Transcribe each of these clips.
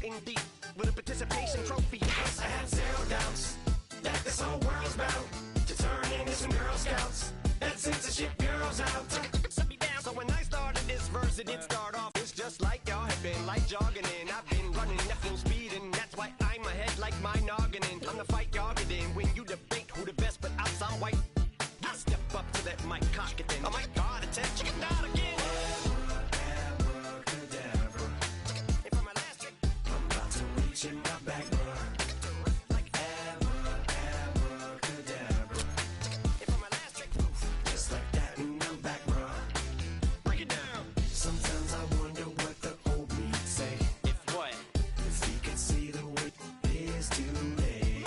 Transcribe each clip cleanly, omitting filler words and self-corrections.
indeed, with a participation trophy. Yes, I have zero doubts that this whole world's bound to turn into some Girl Scouts. That censorship bureau's out. Set me down. So when I started this verse, it did start off. It's just like y'all have been like jogging in. I've been running at full speed, and that's why I'm ahead like my noggin. I'm the fight y'all get in when you debate who the best, but I sound white. I step up to that mic, cock it then. Oh my God, attention, not again. Abracadabra. And for my last trick, I'm about to reach in my back, bruh. like Abracadabra. and for my last trick, Just like that, and I'm back, bruh. break it down. Sometimes I wonder what the old me'd say. If what? If he could see the way it is today,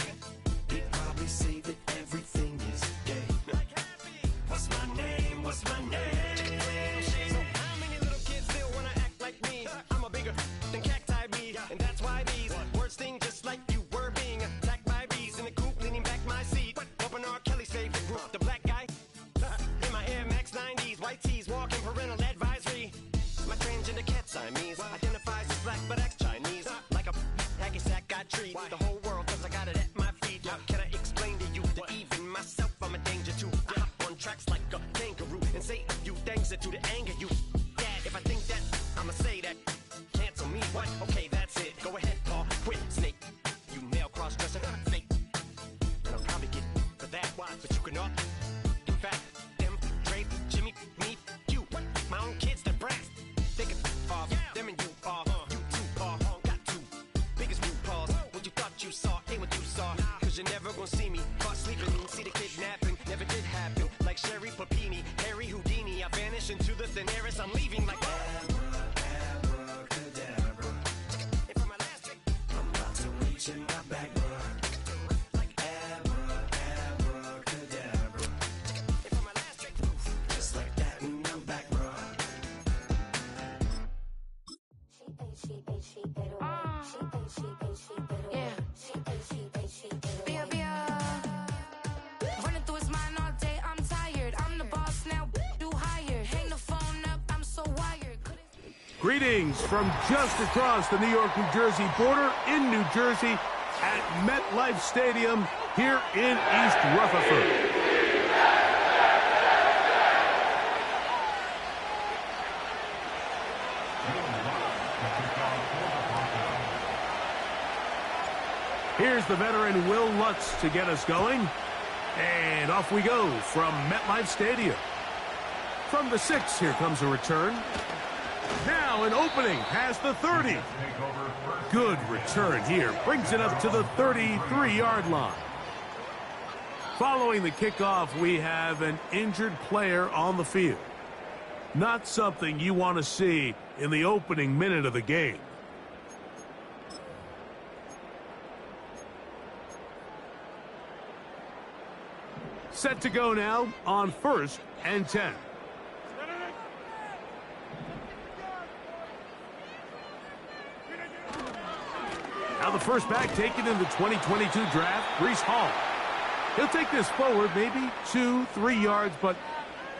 he'd probably say that everything is gay. Like happy. What's my name? What's my name? So how many little kids still wanna act like me? I'm a bigger than cacti bee, and that's why these words sting just like you were being attacked by bees in the coop, leaning back my seat. Open R. Kelly's favorite group, the black guy. In my Air Max 90s, white tees, walking parental advisory. My transgender cat Siamese identifies as black but acts Chinese. Like a hacky sack got treat the whole world cause I got it at my feet. How can I explain to you that even myself I'm a danger to? I hop on tracks like a kangaroo and say a few things that do to anger you. Dad, if I think that, I'ma say that. Cancel me, what? Okay, that's it. Go ahead, Paul. Quit, snake. You male cross-dresser, fake. And I'll probably get for that, why? But you can all. In fact, them, Dre, Jimmy, me, you. My own kids, they're brass. They could off. Them and you are. You two are. Got two. Biggest root paws. What you thought you saw ain't what you saw. Cause you're never gonna see me caught sleeping. See the kidnapping. Never did happen. Like Sherry Papini, Harry Houdini. I vanish into the thin air as I'm leaving like Abracadabra. And for my last trick, I'm about to reach in my back, bruh. like Abracadabra. and for my last trick, Just like that, and I'm back, bruh. Running through his mind all day, I'm tired. I'm the boss now, do higher. Hang the phone up, I'm so wired. Greetings from just across the New York-New Jersey border in New Jersey at MetLife Stadium here in East Rutherford. Here's the veteran Will Lutz to get us going. And off we go from MetLife Stadium. From the 6, here comes a return. Now an opening past the 30. Good return here. Brings it up to the 33-yard line. Following the kickoff, we have an injured player on the field. Not something you want to see in the opening minute of the game. Set to go now on 1st and 10. Now the first back taken in the 2022 draft, Breece Hall. He'll take this forward maybe 2-3 yards, but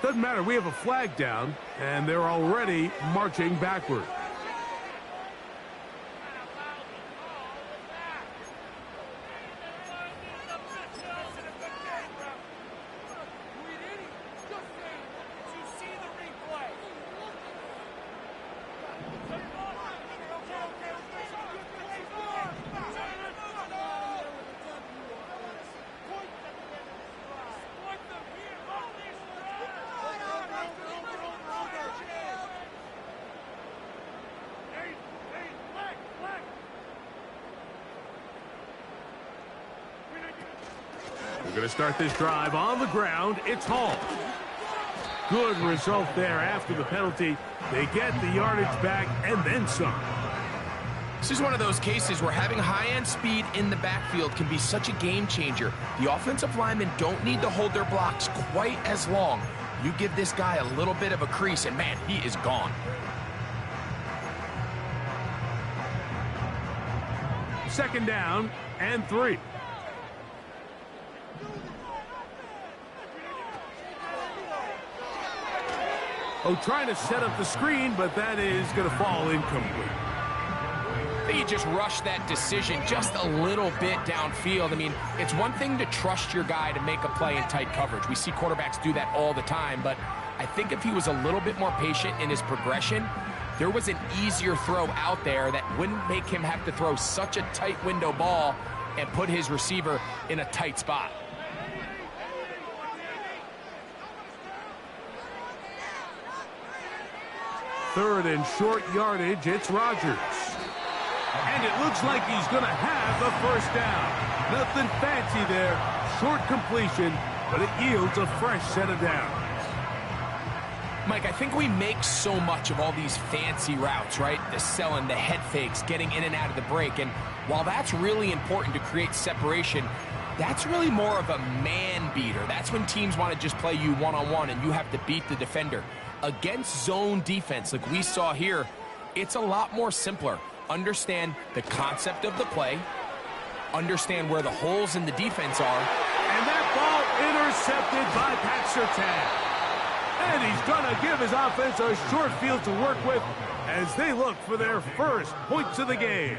doesn't matter. We have a flag down, and they're already marching backward. We're going to start this drive on the ground. It's Hall. Good result there after the penalty. They get the yardage back and then some. This is one of those cases where having high-end speed in the backfield can be such a game changer. The offensive linemen don't need to hold their blocks quite as long. You give this guy a little bit of a crease, and man, he is gone. Second down and 3. Oh, trying to set up the screen, but that is going to fall incomplete. think he just rushed that decision just a little bit downfield. I mean, it's one thing to trust your guy to make a play in tight coverage. We see quarterbacks do that all the time, but I think if he was a little bit more patient in his progression, there was an easier throw out there that wouldn't make him have to throw such a tight window ball and put his receiver in a tight spot. Third and short yardage, it's Rodgers. And it looks like he's going to have the first down. Nothing fancy there. Short completion, but it yields a fresh set of downs. Mike, I think we make so much of all these fancy routes, right? The selling, the head fakes, getting in and out of the break. And while that's really important to create separation, that's really more of a man beater. That's when teams want to just play you one-on-one and you have to beat the defender. Against zone defense like we saw here, it's a lot more simpler. Understand the concept of the play, understand where the holes in the defense are. And that ball intercepted by Pat Surtain. And he's going to give his offense a short field to work with as they look for their first points of the game.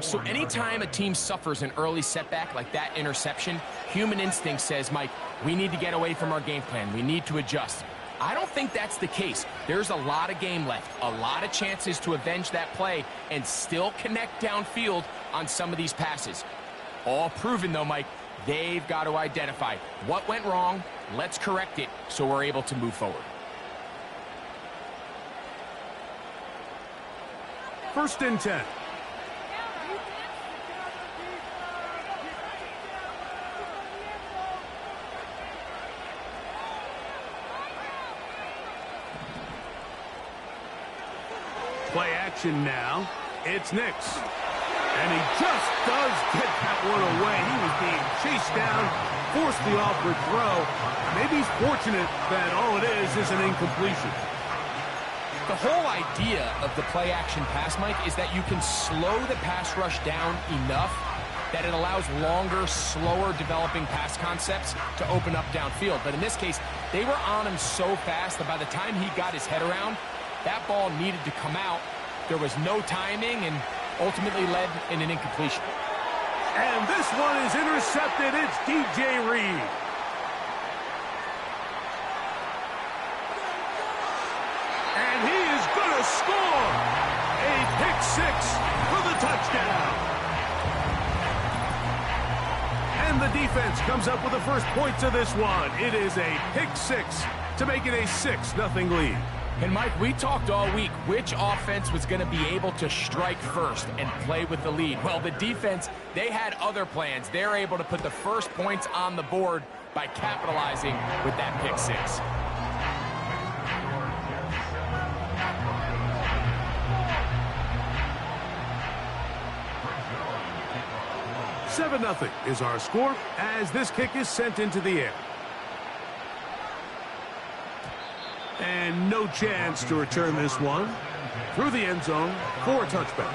So anytime a team suffers an early setback like that interception, human instinct says, Mike, we need to get away from our game plan. We need to adjust. I don't think that's the case. There's a lot of game left, a lot of chances to avenge that play and still connect downfield on some of these passes. All proven, though, Mike, they've got to identify what went wrong, let's correct it so we're able to move forward. First and 10. Play action now. It's Nix. And he just does get that one away. He was being chased down, forced the awkward throw. Maybe he's fortunate that all it is an incompletion. The whole idea of the play action pass, Mike, is that you can slow the pass rush down enough that it allows longer, slower developing pass concepts to open up downfield. But in this case, they were on him so fast that by the time he got his head around, that ball needed to come out. There was no timing and ultimately led in an incompletion. And this one is intercepted. It's DJ Reed. And he is going to score a pick six for the touchdown. And the defense comes up with the first points of this one. It is a pick six to make it a 6-0 lead. And Mike, we talked all week which offense was going to be able to strike first and play with the lead. Well, the defense, they had other plans. They're able to put the first points on the board by capitalizing with that pick six. Seven 0 is our score as this kick is sent into the air. And no chance to return this one through the end zone for a touchback.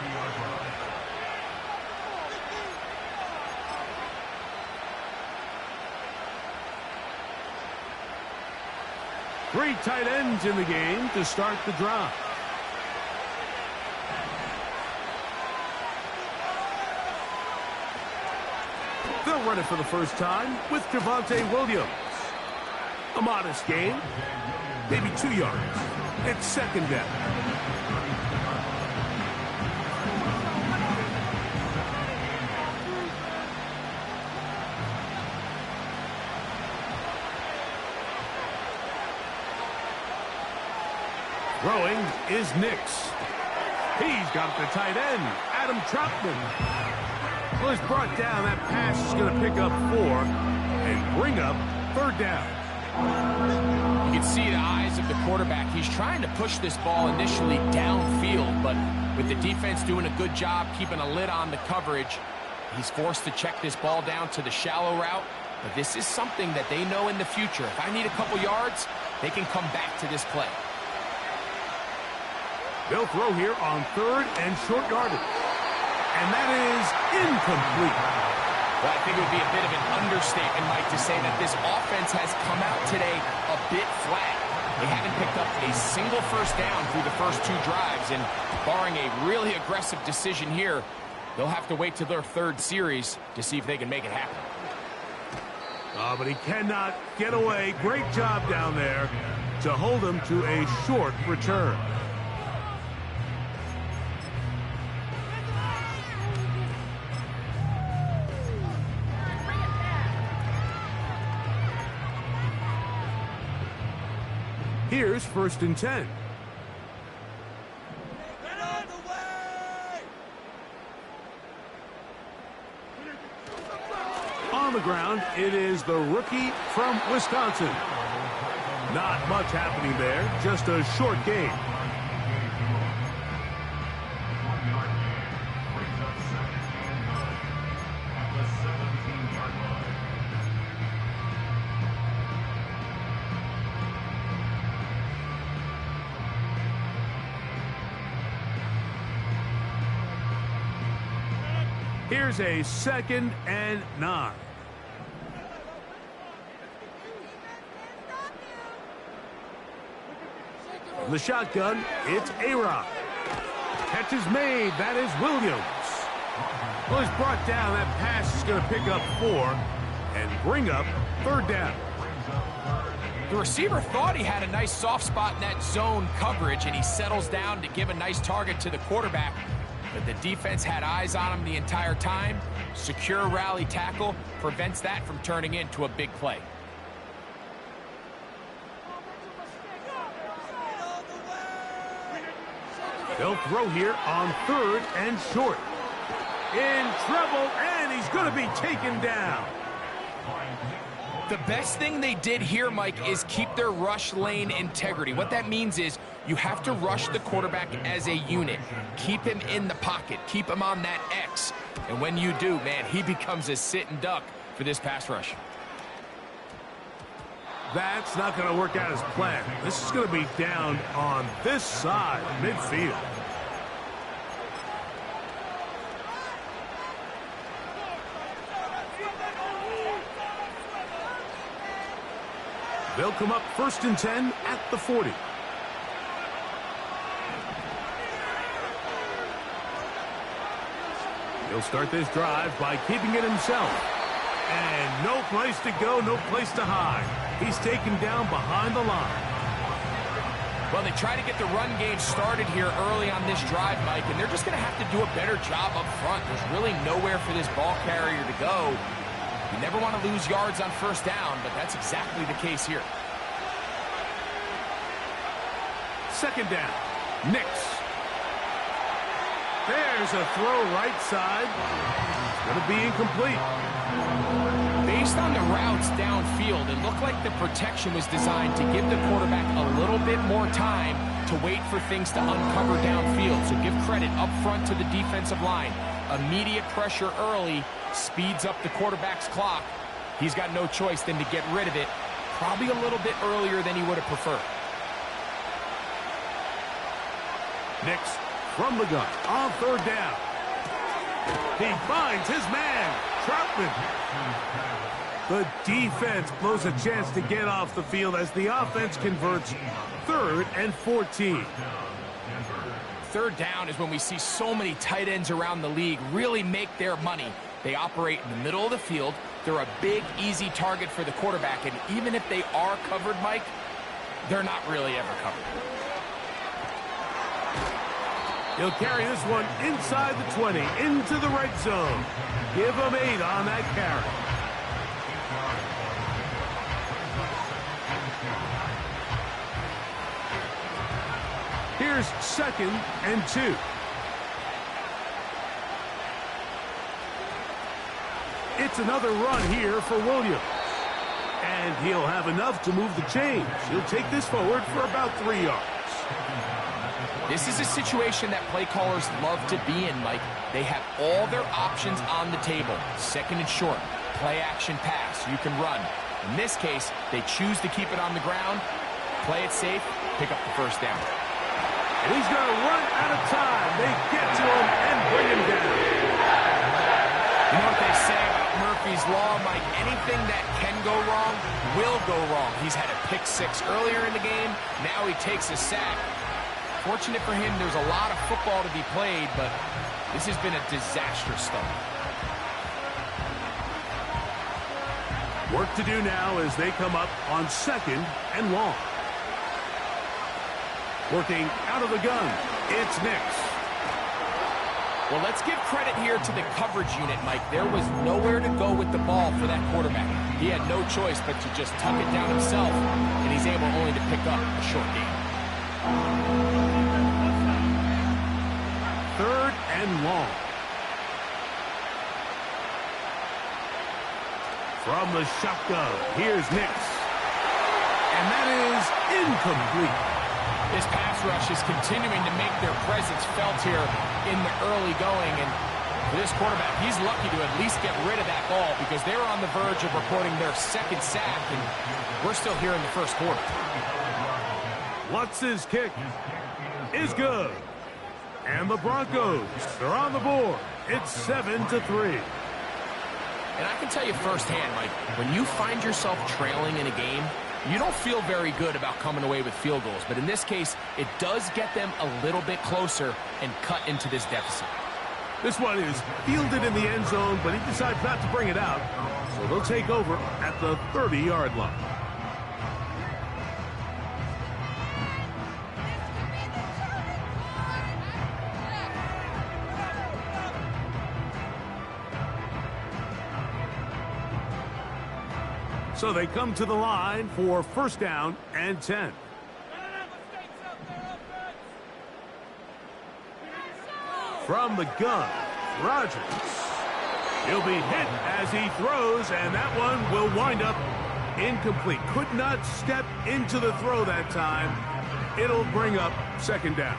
Three tight ends in the game to start the drive. They'll run it for the first time with Javonte Williams. A modest game. Maybe 2 yards. It's second down. Throwing is Nix. He's got the tight end, Adam Troutman. Well, he's brought down. That pass is going to pick up 4 and bring up third down. You can see the eyes of the quarterback. He's trying to push this ball initially downfield, but with the defense doing a good job keeping a lid on the coverage, he's forced to check this ball down to the shallow route. But this is something that they know in the future. If I need a couple yards, they can come back to this play. They'll throw here on third and short yardage. And that is incomplete. Well, I think it would be a bit of an understatement, Mike, to say that this offense has come out today a bit flat. They haven't picked up a single first down through the first 2 drives, and barring a really aggressive decision here, they'll have to wait to their 3rd series to see if they can make it happen. Oh, but he cannot get away. Great job down there to hold him to a short return. Here's 1st and 10. On the ground, it is the rookie from Wisconsin. Not much happening there, just a short game. Here's a 2nd and 9. From the shotgun, it's A-Rod. Catch is made. That is Williams. Well, he's brought down. That pass is going to pick up 4 and bring up 3rd down. The receiver thought he had a nice soft spot in that zone coverage, and he settles down to give a nice target to the quarterback. But the defense had eyes on him the entire time. Secure rally tackle prevents that from turning into a big play. They'll throw here on 3rd and short. In trouble, and he's going to be taken down. The best thing they did here, Mike, is keep their rush lane integrity. What that means is you have to rush the quarterback as a unit. Keep him in the pocket. Keep him on that X. And when you do, man, he becomes a sit and duck for this pass rush. That's not going to work out as planned. This is going to be down on this side, midfield. They'll come up 1st and 10 at the 40. He'll start this drive by keeping it himself. And no place to go, no place to hide. He's taken down behind the line. Well, they try to get the run game started here early on this drive, Mike, and they're just going to have to do a better job up front. There's really nowhere for this ball carrier to go. You never want to lose yards on 1st down, but that's exactly the case here. 2nd down. Nix. There's a throw right side. It's going to be incomplete. Based on the routes downfield, it looked like the protection was designed to give the quarterback a little bit more time to wait for things to uncover downfield. So give credit up front to the defensive line. Immediate pressure early speeds up the quarterback's clock. He's got no choice than to get rid of it, probably a little bit earlier than he would have preferred. Nix from the gun on 3rd down. He finds his man, Troutman. The defense blows a chance to get off the field as the offense converts 3rd and 14. 3rd down is when we see so many tight ends around the league really make their money. They operate in the middle of the field. They're a big, easy target for the quarterback, and even if they are covered, Mike, they're not really ever covered. He'll carry this one inside the 20, into the red zone. Give him 8 on that carry. Here's 2nd and 2. It's another run here for Williams. And he'll have enough to move the chains. He'll take this forward for about 3 yards. This is a situation that play callers love to be in, Mike. They have all their options on the table. 2nd and short, play action pass, you can run. In this case, they choose to keep it on the ground, play it safe, pick up the 1st down. And he's going to run out of time. They get to him and bring him down. You know what they say about Murphy's Law, Mike, anything that can go wrong will go wrong. He's had a pick six earlier in the game. Now he takes a sack. Fortunate for him, there's a lot of football to be played, but this has been a disastrous start. Work to do now as they come up on 2nd and long. Working out of the gun, it's Nix. Well, let's give credit here to the coverage unit, Mike. There was nowhere to go with the ball for that quarterback. He had no choice but to just tuck it down himself, and he's able only to pick up a short gain. 3rd and long. From the shotgun, here's Nix. And that is incomplete. This pass rush is continuing to make their presence felt here in the early going. And for this quarterback, he's lucky to at least get rid of that ball because they were on the verge of recording their 2nd sack, and we're still here in the 1st quarter. Lutz's kick is good. And the Broncos are on the board. It's 7-3. And I can tell you firsthand, Mike, when you find yourself trailing in a game, you don't feel very good about coming away with field goals. But in this case, it does get them a little bit closer and cut into this deficit. This one is fielded in the end zone, but he decides not to bring it out. So they'll take over at the 30-yard line. So they come to the line for 1st down and 10. From the gun, Rodgers. He'll be hit as he throws, and that one will wind up incomplete. Could not step into the throw that time. It'll bring up 2nd down.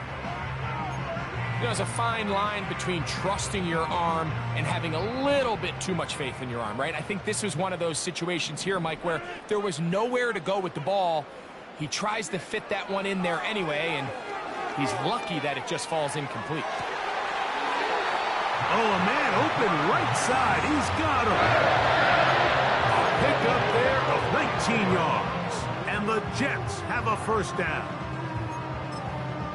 There's a fine line between trusting your arm and having a little bit too much faith in your arm, right? I think this was one of those situations here, Mike, where there was nowhere to go with the ball. He tries to fit that one in there anyway, and he's lucky that it just falls incomplete. Oh, a man open right side. He's got him. A pickup there of 19 yards. And the Jets have a 1st down.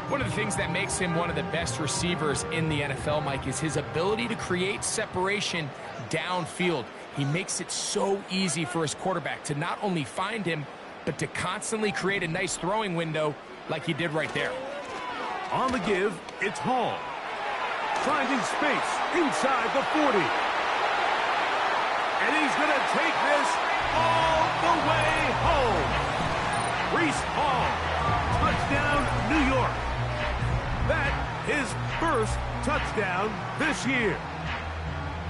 One of the things that makes him one of the best receivers in the NFL, Mike, is his ability to create separation downfield. He makes it so easy for his quarterback to not only find him, but to constantly create a nice throwing window like he did right there. On the give, it's Hall. Finding space inside the 40. And he's going to take this all the way home. Reese Hall, touchdown, New York. That his 1st touchdown this year.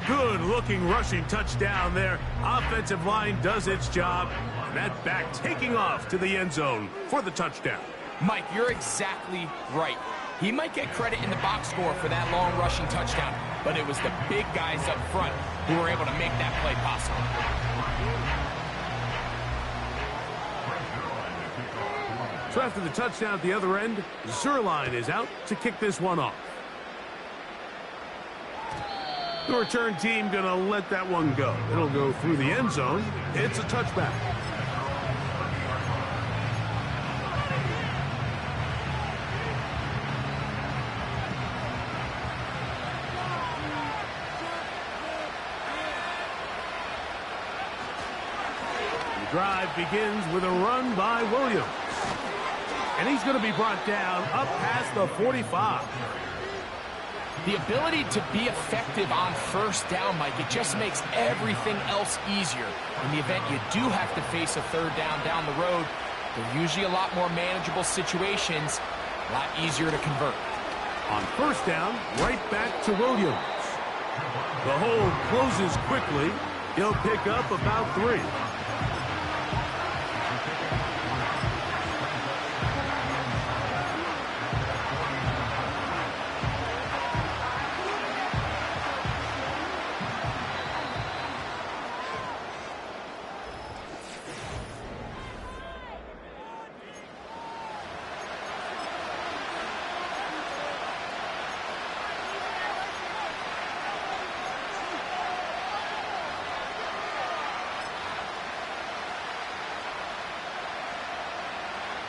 Good-looking rushing touchdown there. Offensive line does its job. And that back taking off to the end zone for the touchdown. Mike, you're exactly right. He might get credit in the box score for that long rushing touchdown, but it was the big guys up front who were able to make that play possible. So after the touchdown at the other end, Zerline is out to kick this one off. The return team going to let that one go. It'll go through the end zone. It's a touchback. The drive begins with a run by Williams. And he's going to be brought down up past the 45. The ability to be effective on 1st down, Mike, it just makes everything else easier. In the event you do have to face a 3rd down the road, they're usually a lot more manageable situations, a lot easier to convert. On 1st down, right back to Williams. The hole closes quickly. He'll pick up about 3.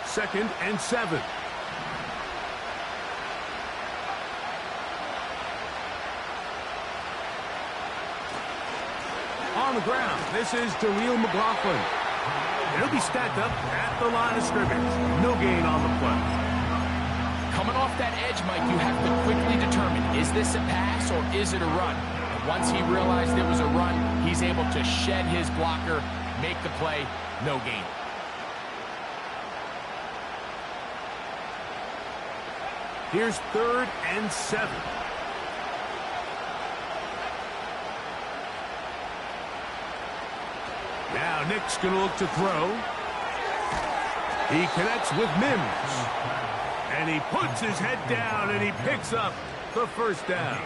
2nd and 7. On the ground, this is Darrell McLaughlin. He'll be stacked up at the line of scrimmage. No gain on the play. Coming off that edge, Mike, you have to quickly determine, is this a pass or is it a run? And once he realized it was a run, he's able to shed his blocker, make the play, no gain. Here's 3rd and 7. Now Nick's going to look to throw. He connects with Mims. And he puts his head down and he picks up the first down.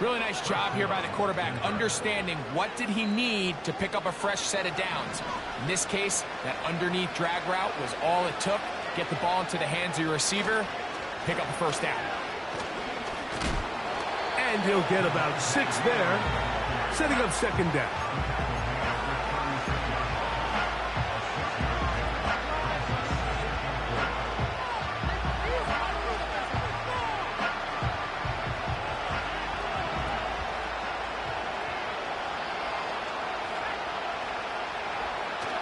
Really nice job here by the quarterback, understanding what did he need to pick up a fresh set of downs. In this case, that underneath drag route was all it took. Get the ball into the hands of your receiver, pick up a first down. And he'll get about 6 there, setting up 2nd down.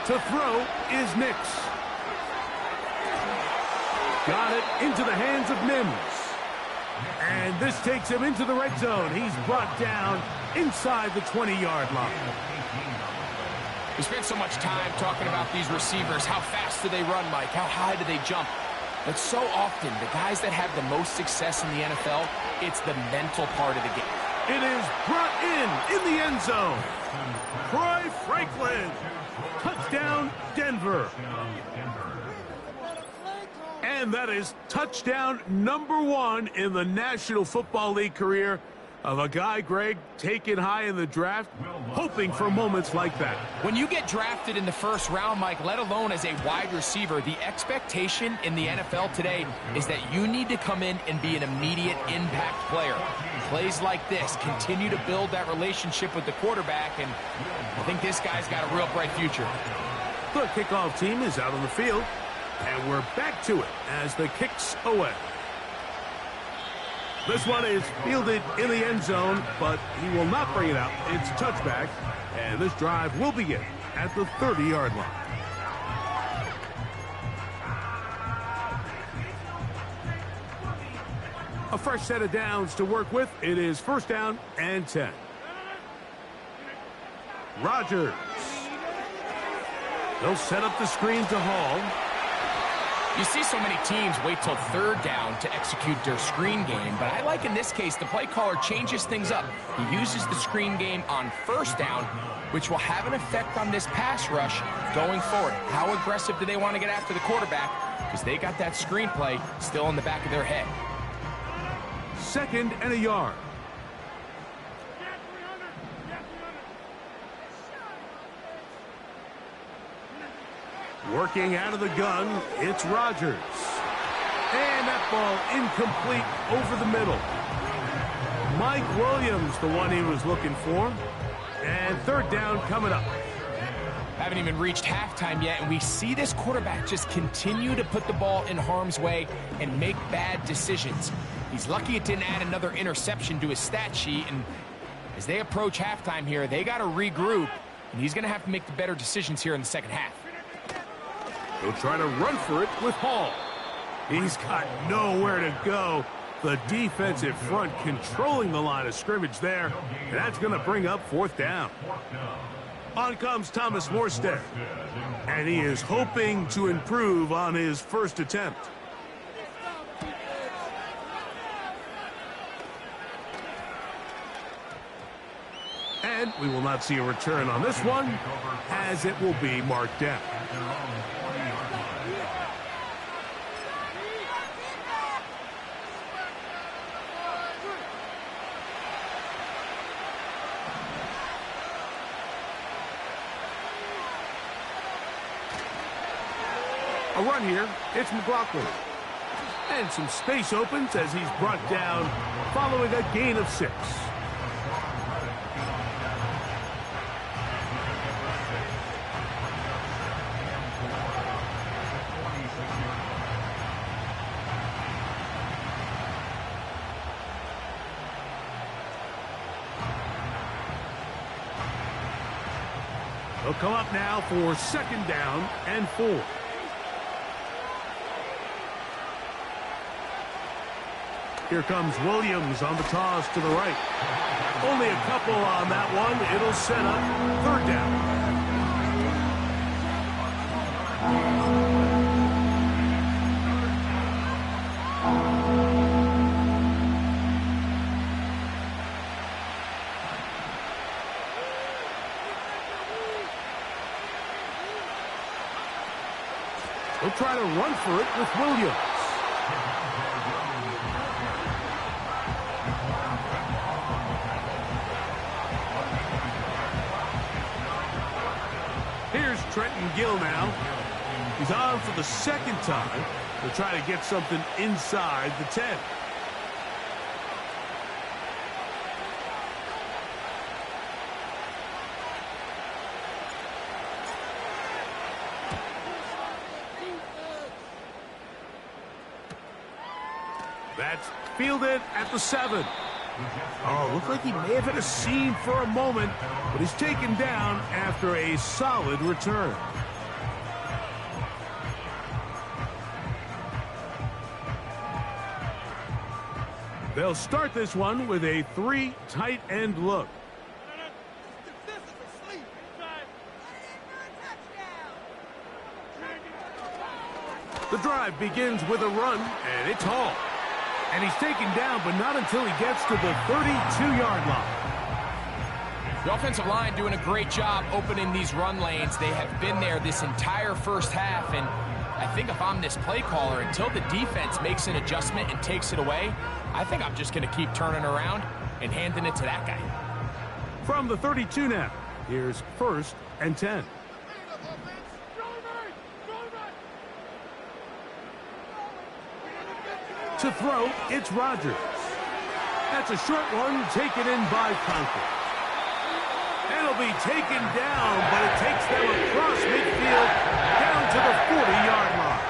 To throw is Nix. Got it into the hands of Mims. And this takes him into the red zone. He's brought down inside the 20-yard line. We spent so much time talking about these receivers. How fast do they run, Mike? How high do they jump? But so often, the guys that have the most success in the NFL, it's the mental part of the game. It is brought in the end zone. Troy Franklin. Touchdown, Denver. And that is touchdown number 1 in the National Football League career of a guy, Greg, taken high in the draft, hoping for moments like that. When you get drafted in the first round, Mike, let alone as a wide receiver, the expectation in the NFL today is that you need to come in and be an immediate impact player. Plays like this continue to build that relationship with the quarterback, and I think this guy's got a real bright future. The kickoff team is out on the field, and we're back to it as the kick's away. This one is fielded in the end zone, but he will not bring it out. It's a touchback, and this drive will begin at the 30-yard line. A fresh set of downs to work with. It is 1st down and 10. Rodgers. They'll set up the screen to Hall. You see so many teams wait till 3rd down to execute their screen game, but I like in this case the play caller changes things up. He uses the screen game on 1st down, which will have an effect on this pass rush going forward. How aggressive do they want to get after the quarterback? Because they got that screen play still in the back of their head. 2nd and a yard. Working out of the gun, it's Rodgers. And that ball incomplete over the middle. Mike Williams, the one he was looking for. And 3rd down coming up. Haven't even reached halftime yet, and we see this quarterback just continue to put the ball in harm's way and make bad decisions. He's lucky it didn't add another interception to his stat sheet, and as they approach halftime here, they got to regroup, and he's going to have to make the better decisions here in the second half. He'll try to run for it with Hall. He's got nowhere to go. The defensive front controlling the line of scrimmage there, and that's going to bring up 4th down. On comes Thomas Morstead, and he is hoping to improve on his first attempt. And we will not see a return on this one, as it will be marked down. A run here, it's McLaughlin. And some space opens as he's brought down following a gain of 6. They'll come up now for 2nd down and 4. Here comes Williams on the toss to the right. Only a couple on that one. It'll set up 3rd down. They'll try to run for it with Williams. Here's Trenton Gill now. He's on for the 2nd time. They'll try to get something inside the 10. That's fielded at the 7. Oh, looked like he may have hit a seam for a moment, but he's taken down after a solid return. They'll start this one with a 3 tight end look. The drive begins with a run, and it's Hall. And he's taken down, but not until he gets to the 32-yard line. The offensive line doing a great job opening these run lanes. They have been there this entire first half, and I think if I'm this play caller, until the defense makes an adjustment and takes it away, I think I'm just going to keep turning around and handing it to that guy. From the 32 now, here's 1st and 10. To throw, it's Rodgers. That's a short one taken in by Conklin. It'll be taken down, but it takes them across midfield down to the 40-yard line.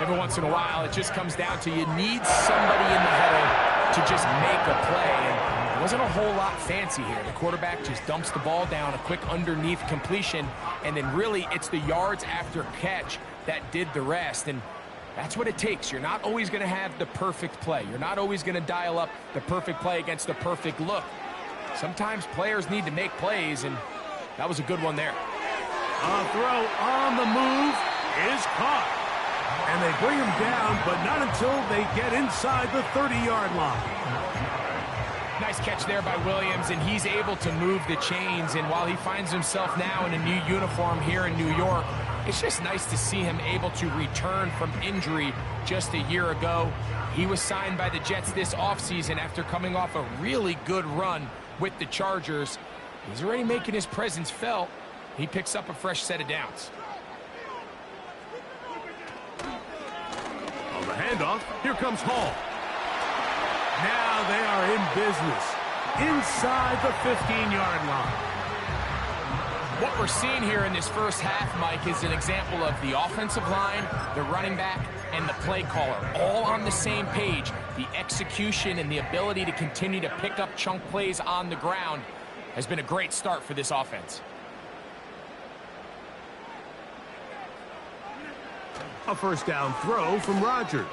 Every once in a while, it just comes down to you need somebody in the huddle to just make a play. And it wasn't a whole lot fancy here. The quarterback just dumps the ball down, a quick underneath completion, and then really it's the yards after catch that did the rest. And that's what it takes. You're not always going to have the perfect play. You're not always going to dial up the perfect play against the perfect look. Sometimes players need to make plays, and that was a good one there. A throw on the move is caught. And they bring him down, but not until they get inside the 30-yard line. Nice catch there by Williams, and he's able to move the chains. And while he finds himself now in a new uniform here in New York, it's just nice to see him able to return from injury just a year ago. He was signed by the Jets this offseason after coming off a really good run with the Chargers. He's already making his presence felt. He picks up a fresh set of downs. On the handoff, here comes Hall. Now they are in business inside the 15-yard line. What we're seeing here in this first half, Mike, is an example of the offensive line, the running back, and the play caller all on the same page. The execution and the ability to continue to pick up chunk plays on the ground has been a great start for this offense. A 1st down throw from Rodgers.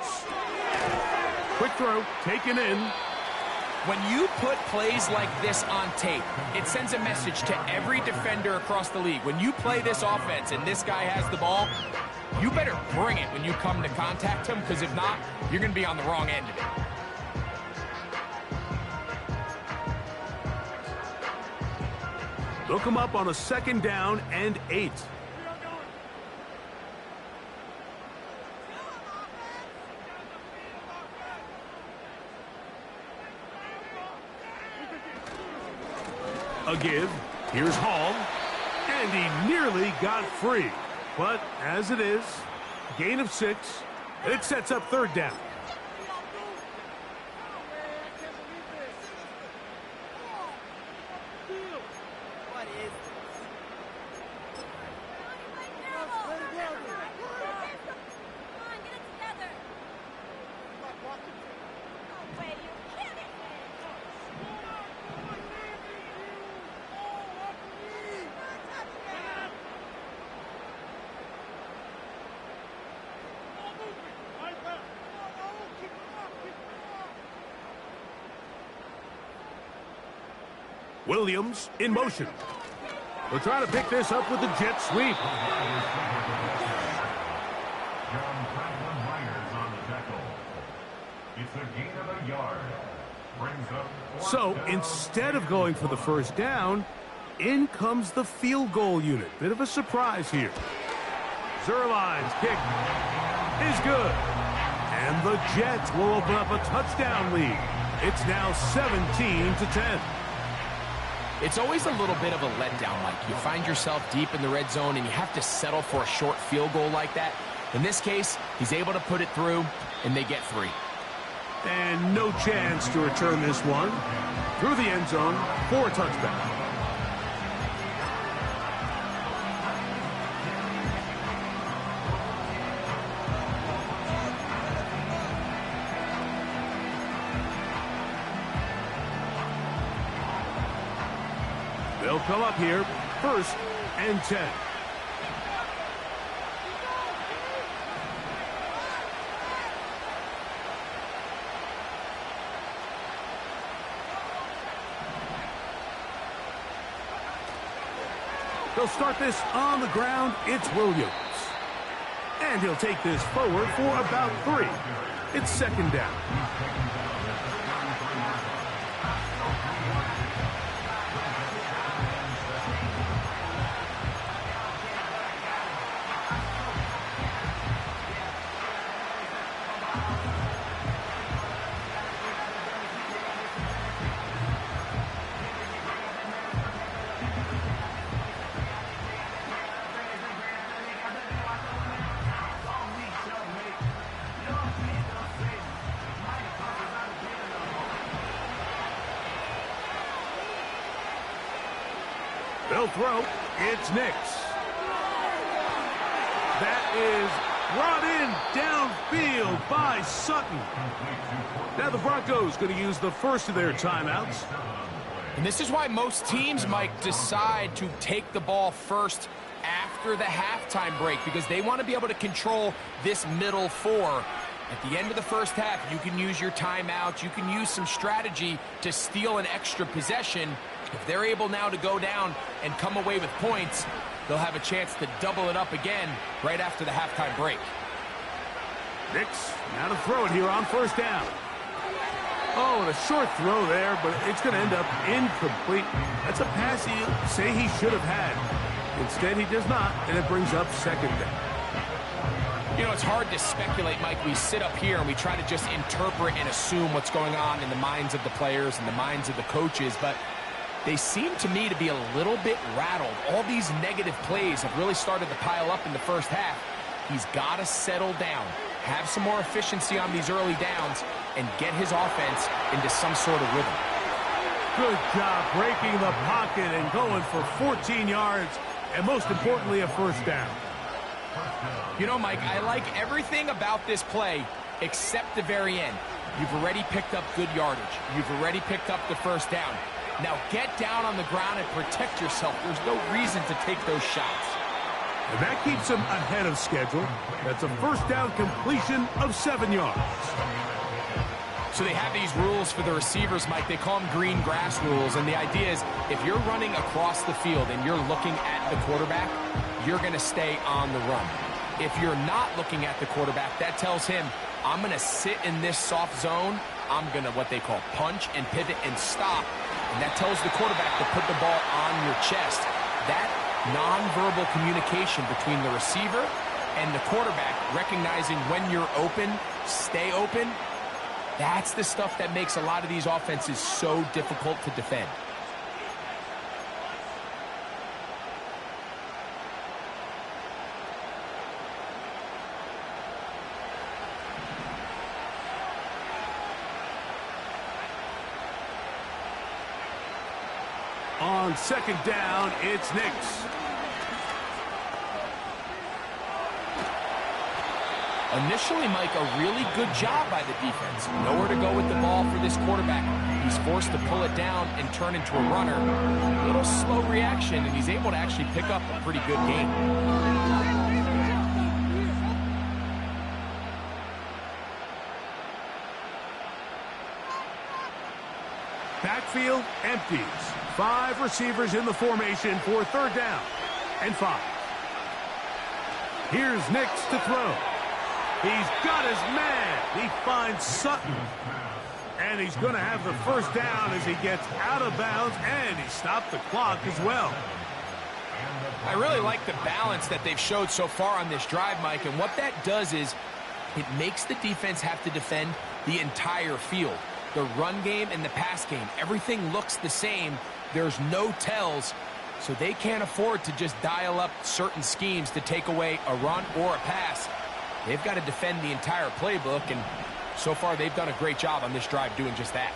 Quick throw, taken in. When you put plays like this on tape, it sends a message to every defender across the league. When you play this offense and this guy has the ball, you better bring it when you come to contact him, because if not, you're going to be on the wrong end of it. They'll come up on a 2nd down and 8. A give. Here's Hall. And he nearly got free. But as it is, gain of 6. And it sets up 3rd down. Williams in motion. They'll try to pick this up with the jet sweep. It's a gain of a yard. Brings up So instead of going for the first down, in comes the field goal unit. Bit of a surprise here. Zerline's kick is good. And the Jets will open up a touchdown lead. It's now 17-10. It's always a little bit of a letdown, Mike. You find yourself deep in the red zone and you have to settle for a short field goal like that. In this case, he's able to put it through, and they get 3. And no chance to return this one through the end zone for a touchback. They'll come up here, 1st and 10. They'll start this on the ground. It's Williams. And he'll take this forward for about 3. It's 2nd down. They'll throw. It's Nix. That is brought in downfield by Sutton. Now the Broncos going to use the first of their timeouts. And this is why most teams, Mike, decide to take the ball first after the halftime break, because they want to be able to control this middle 4. At the end of the first half, you can use your timeouts. You can use some strategy to steal an extra possession. If they're able now to go down and come away with points, they'll have a chance to double it up again right after the halftime break. Nix now to throw it here on 1st down. Oh, and a short throw there, but it's going to end up incomplete. That's a pass you say he should have had. Instead, he does not, and it brings up 2nd down. You know, it's hard to speculate, Mike. We sit up here and we try to just interpret and assume what's going on in the minds of the players and the minds of the coaches, but they seem to me to be a little bit rattled. All these negative plays have really started to pile up in the first half. He's got to settle down, have some more efficiency on these early downs, and get his offense into some sort of rhythm. Good job breaking the pocket and going for 14 yards, and most importantly, a 1st down. You know, Mike, I like everything about this play except the very end. You've already picked up good yardage. You've already picked up the 1st down. Now get down on the ground and protect yourself. There's no reason to take those shots. And that keeps him ahead of schedule. That's a 1st down completion of 7 yards. So they have these rules for the receivers, Mike. They call them green grass rules. And the idea is if you're running across the field and you're looking at the quarterback, you're going to stay on the run. If you're not looking at the quarterback, that tells him, I'm going to sit in this soft zone. I'm going to what they call punch and pivot and stop. And that tells the quarterback to put the ball on your chest. That nonverbal communication between the receiver and the quarterback, recognizing when you're open, stay open, that's the stuff that makes a lot of these offenses so difficult to defend. On 2nd down, it's Nix. Initially, Mike, a really good job by the defense. Nowhere to go with the ball for this quarterback. He's forced to pull it down and turn into a runner. A little slow reaction, and he's able to actually pick up a pretty good game. Backfield empties. 5 receivers in the formation for 3rd down and 5. Here's Nix to throw. He's got his man. He finds Sutton. And he's going to have the 1st down as he gets out of bounds, and he stopped the clock as well. I really like the balance that they've showed so far on this drive, Mike, and what that does is it makes the defense have to defend the entire field. The run game and the pass game, everything looks the same. There's no tells, so they can't afford to just dial up certain schemes to take away a run or a pass. They've got to defend the entire playbook, and so far they've done a great job on this drive doing just that.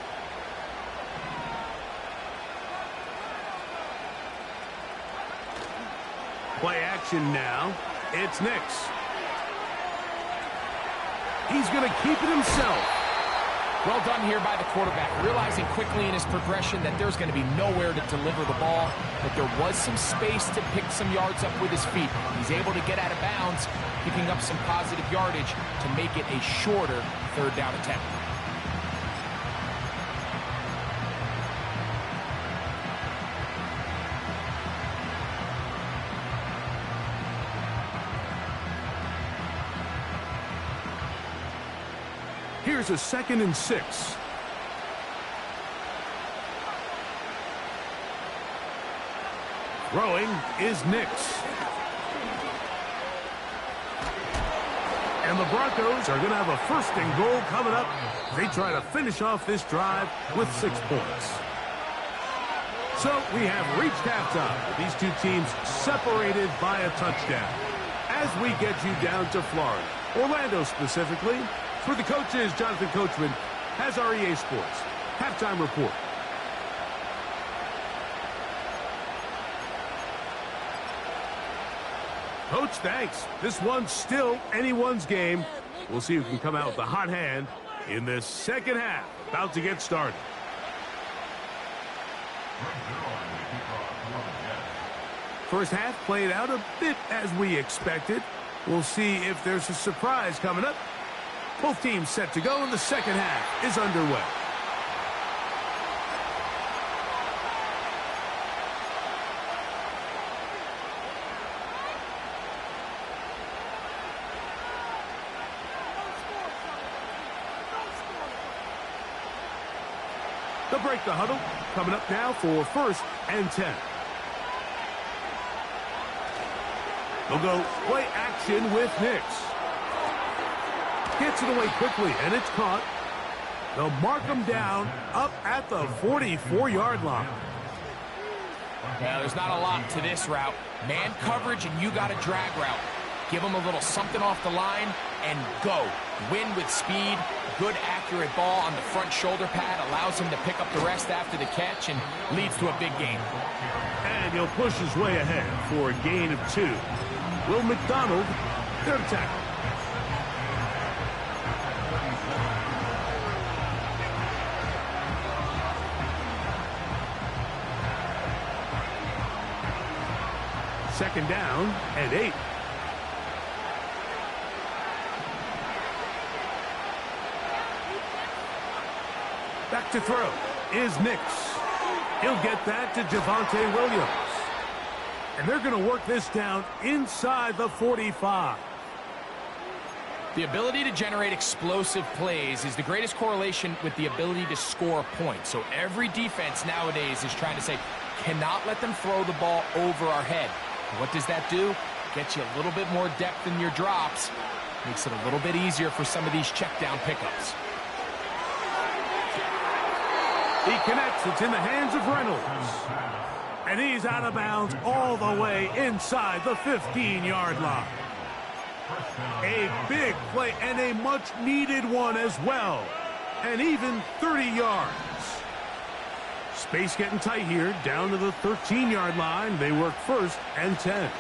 Play action now. It's Nix. He's going to keep it himself. Well done here by the quarterback, realizing quickly in his progression that there's going to be nowhere to deliver the ball, but there was some space to pick some yards up with his feet. He's able to get out of bounds, picking up some positive yardage to make it a shorter 3rd down attempt. Here's a 2nd and 6. Throwing is Nix. And the Broncos are going to have a 1st and goal coming up. They try to finish off this drive with 6 points. So we have reached halftime. These two teams separated by a touchdown. As we get you down to Florida, Orlando specifically, for the coaches, Jonathan Coachman has our EA Sports halftime report. Coach, thanks. This one's still anyone's game. We'll see who can come out with the hot hand in this 2nd half. About to get started. First half played out a bit as we expected. We'll see if there's a surprise coming up. Both teams set to go, and the 2nd half is underway. They'll break the huddle. Coming up now for 1st and 10. They'll go play action with Nix. Gets it away quickly, and it's caught. They'll mark him down up at the 44-yard line. Well, there's not a lot to this route. Man coverage, and you got a drag route. Give him a little something off the line, and go. Win with speed. Good, accurate ball on the front shoulder pad. Allows him to pick up the rest after the catch, and leads to a big gain. And he'll push his way ahead for a gain of 2. Will McDonald, there to tackle. Second down and 8. Back to throw is Nix. He'll get that to Javonte Williams. And they're going to work this down inside the 45. The ability to generate explosive plays is the greatest correlation with the ability to score points. So every defense nowadays is trying to say, cannot let them throw the ball over our head. What does that do? Gets you a little bit more depth in your drops. Makes it a little bit easier for some of these check down pickups. He connects. It's in the hands of Reynolds. And he's out of bounds all the way inside the 15-yard line. A big play and a much-needed one as well. And even 30 yards. Space getting tight here, down to the 13-yard line. They work 1st and 10.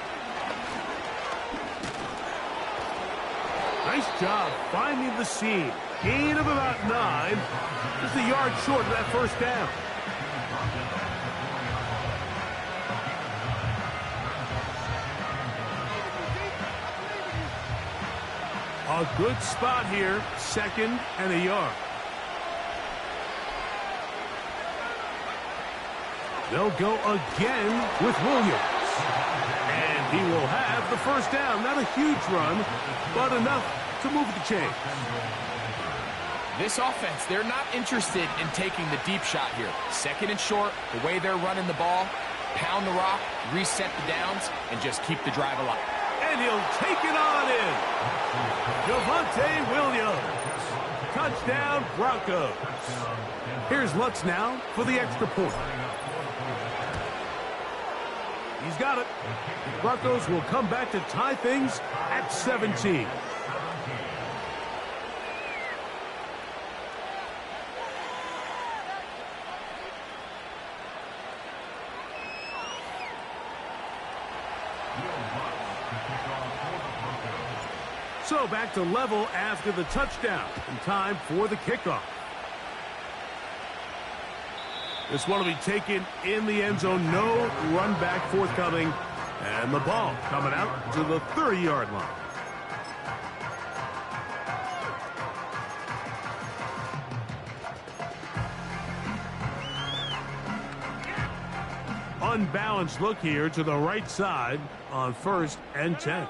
Nice job finding the seam. Gain of about 9. Just a yard short of that 1st down. A good spot here, 2nd and a yard. They'll go again with Williams. And he will have the first down. Not a huge run, but enough to move the chains. This offense, they're not interested in taking the deep shot here. Second and short, the way they're running the ball, pound the rock, reset the downs, and just keep the drive alive. And he'll take it on in. Javonte Williams. Touchdown, Broncos. Here's Lutz now for the extra point. He's got it. The Broncos will come back to tie things at 17. So back to level after the touchdown, and time for the kickoff. This one will be taken in the end zone. No run back forthcoming, and the ball coming out to the 30-yard line. Unbalanced look here to the right side on 1st and 10.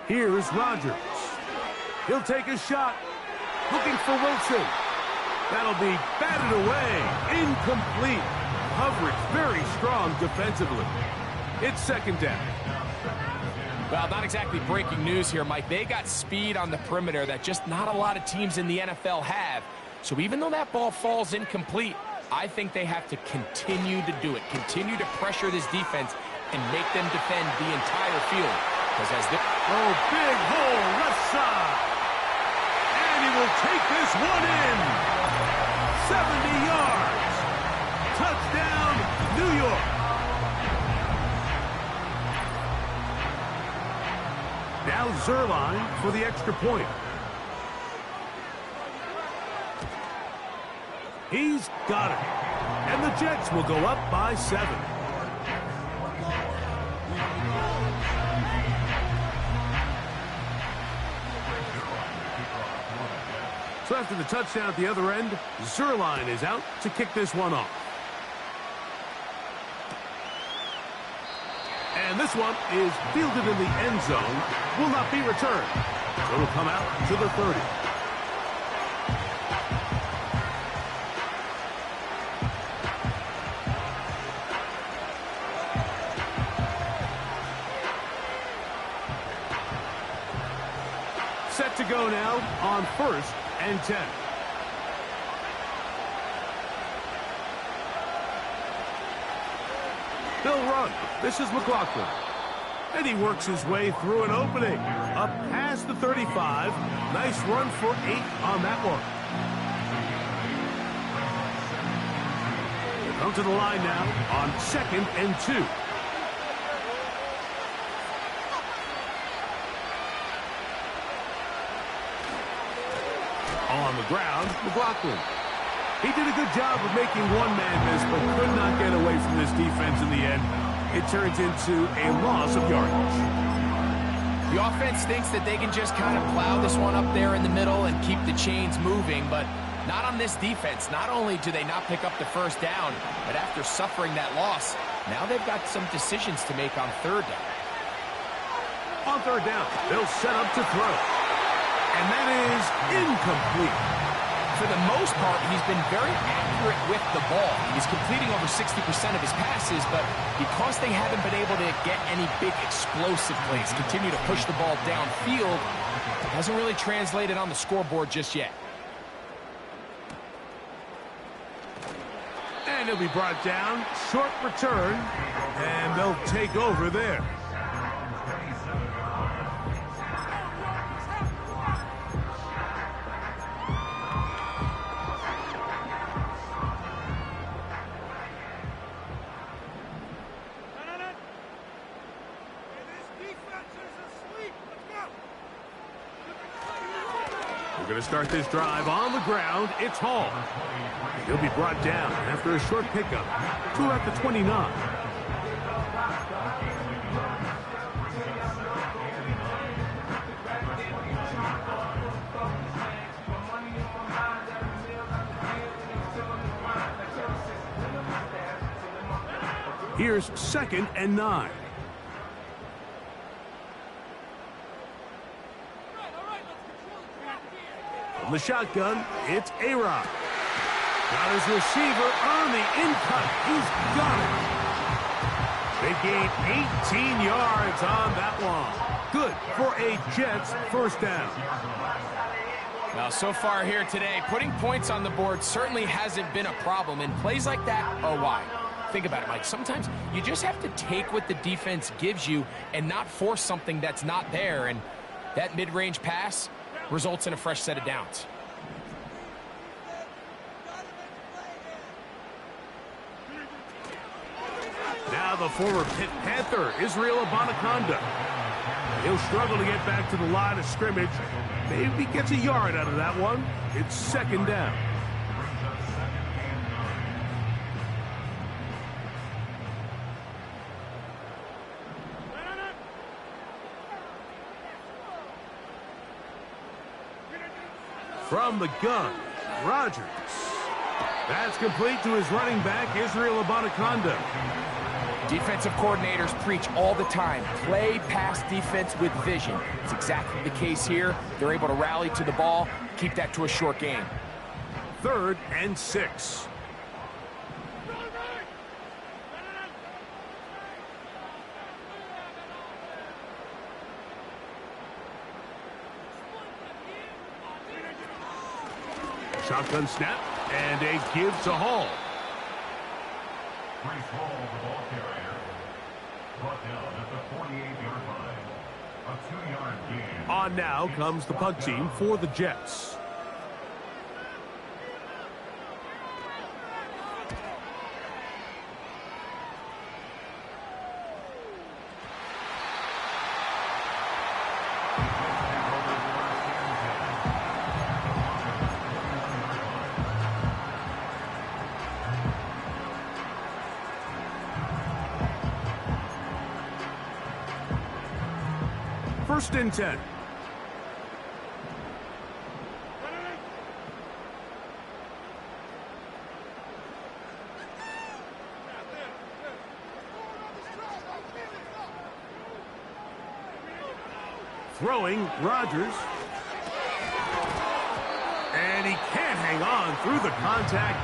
Here's Rodgers. He'll take a shot. Looking for Wilson. That'll be batted away. Incomplete. Coverage very strong defensively. It's 2nd down. Well, not exactly breaking news here, Mike. They got speed on the perimeter that just not a lot of teams in the NFL have. So even though that ball falls incomplete, I think they have to continue to do it. Continue to pressure this defense and make them defend the entire field. Because as big hole left side. And he will take this one in. 70 yards. Touchdown, New York. Now Zerline for the extra point. He's got it. And the Jets will go up by 7. So after the touchdown at the other end, Zerline is out to kick this one off. And this one is fielded in the end zone, will not be returned. So it'll come out to the 30. Set to go now on 1st and 10. They'll run. This is McLaughlin. And he works his way through an opening. Up past the 35. Nice run for 8 on that one. They come to the line now on 2nd and 2. On the ground, McLaughlin. He did a good job of making one man miss, but could not get away from this defense in the end. It turns into a loss of yardage. The offense thinks that they can just kind of plow this one up there in the middle and keep the chains moving, but not on this defense. Not only do they not pick up the first down, but after suffering that loss, now they've got some decisions to make on 3rd down. On 3rd down, they'll set up to throw. And that is incomplete. For the most part, he's been very accurate with the ball. He's completing over 60% of his passes, but because they haven't been able to get any big explosive plays, continue to push the ball downfield, it hasn't really translated on the scoreboard just yet. And he'll be brought down. Short return. And they'll take over there. We're going to start this drive on the ground. It's Hall. He'll be brought down after a short pickup. 2 at the 29. Here's 2nd and 9. From the shotgun, it's A-Rod. Got his receiver on the in-cut. He's got it. They gained 18 yards on that one. Good for a Jets first down. Now, so far here today, putting points on the board certainly hasn't been a problem, and plays like that are why. Think about it, Mike. Sometimes you just have to take what the defense gives you and not force something that's not there, and that mid-range pass results in a fresh set of downs. Now the former Pitt Panther, Israel Abanaconda. He'll struggle to get back to the line of scrimmage. Maybe gets a yard out of that one. It's 2nd down. From the gun, Rodgers. That's complete to his running back, Israel Abanaconda. Defensive coordinators preach all the time, play pass defense with vision. It's exactly the case here. They're able to rally to the ball, keep that to a short game. 3rd and 6. Shotgun snap, and a give to Hall. Brees Hall, the ball carrier, brought down at the 48-yard line. A 2-yard gain. On now comes the punt team for the Jets. First and 10. Throwing, Rodgers. And he can't hang on through the contact.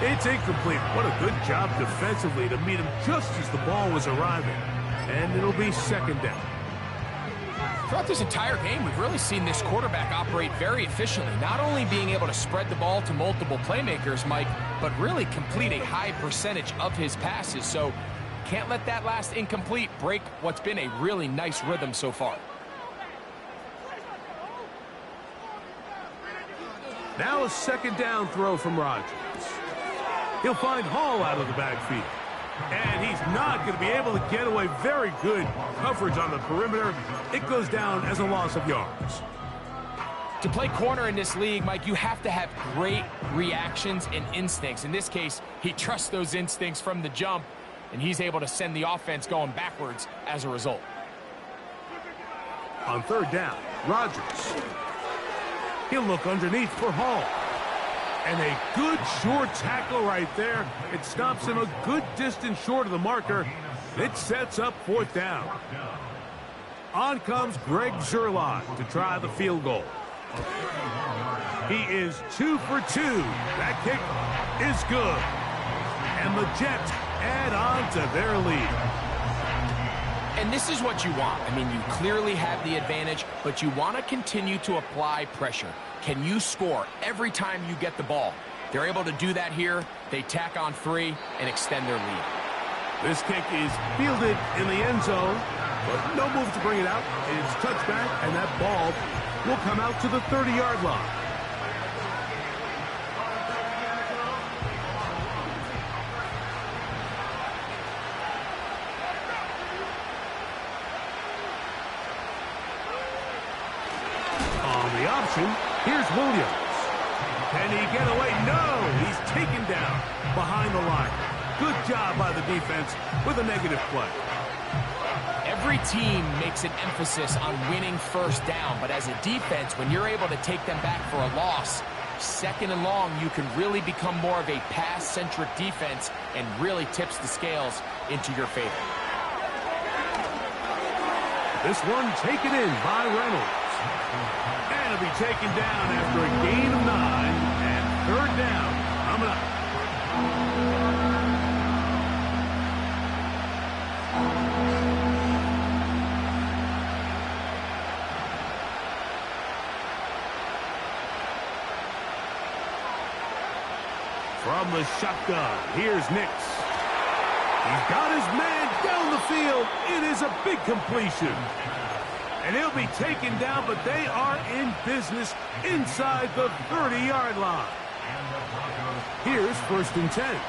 It's incomplete. What a good job defensively to meet him just as the ball was arriving. And it'll be 2nd down. Throughout this entire game, we've really seen this quarterback operate very efficiently, not only being able to spread the ball to multiple playmakers, Mike, but really complete a high percentage of his passes. So can't let that last incomplete break what's been a really nice rhythm so far. Now a 2nd down throw from Rodgers. He'll find Hall out of the backfield. And he's not going to be able to get away. Very good coverage on the perimeter. It goes down as a loss of yards. To play corner in this league, Mike, you have to have great reactions and instincts. In this case, he trusts those instincts from the jump, and he's able to send the offense going backwards as a result. On 3rd down, Rodgers. He'll look underneath for Hall. And a good short tackle right there. It stops him a good distance short of the marker. It sets up 4th down. On comes Greg Zerline to try the field goal. He is 2 for 2. That kick is good. And the Jets add on to their lead. And this is what you want. I mean, you clearly have the advantage, but you want to continue to apply pressure. Can you score every time you get the ball? They're able to do that here. They tack on 3 and extend their lead. This kick is fielded in the end zone, but no move to bring it out. It's touchback, and that ball will come out to the 30-yard line. On the option, here's Williams. Can he get away? No! He's taken down behind the line. Good job by the defense with a negative play. Every team makes an emphasis on winning first down, but as a defense, when you're able to take them back for a loss, 2nd and long, you can really become more of a pass-centric defense and really tips the scales into your favor. This one taken in by Reynolds. And it'll be taken down after a gain of 9 and 3rd down coming up. From the shotgun, here's Nix. He's got his man down the field. It is a big completion. And he'll be taken down, but they are in business inside the 30-yard line. Here's 1st and 10.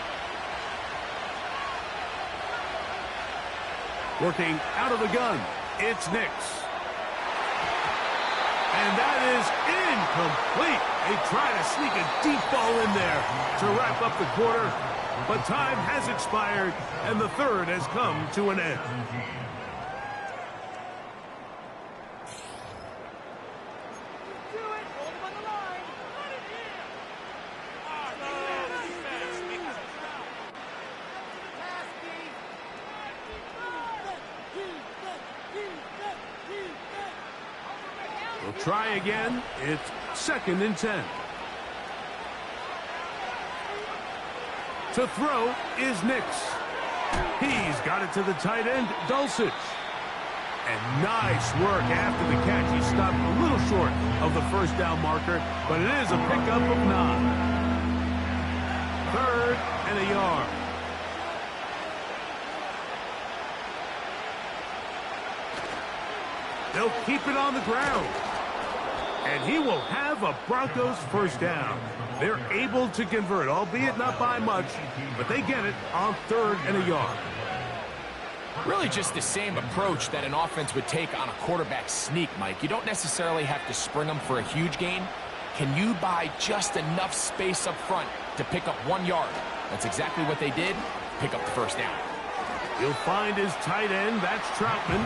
Working out of the gun, it's Nix. And that is incomplete. They try to sneak a deep ball in there to wrap up the quarter, but time has expired, and the 3rd has come to an end. We'll try again. It's 2nd and 10. To throw is Nix. He's got it to the tight end, Dulcich. And nice work after the catch. He stopped a little short of the 1st down marker, but it is a pickup of 9. 3rd and a yard. They'll keep it on the ground. And he will have a Broncos 1st down. They're able to convert, albeit not by much, but they get it on 3rd and a yard. Really just the same approach that an offense would take on a quarterback sneak, Mike. You don't necessarily have to spring them for a huge gain. Can you buy just enough space up front to pick up 1 yard? That's exactly what they did. Pick up the 1st down. He'll find his tight end. That's Troutman.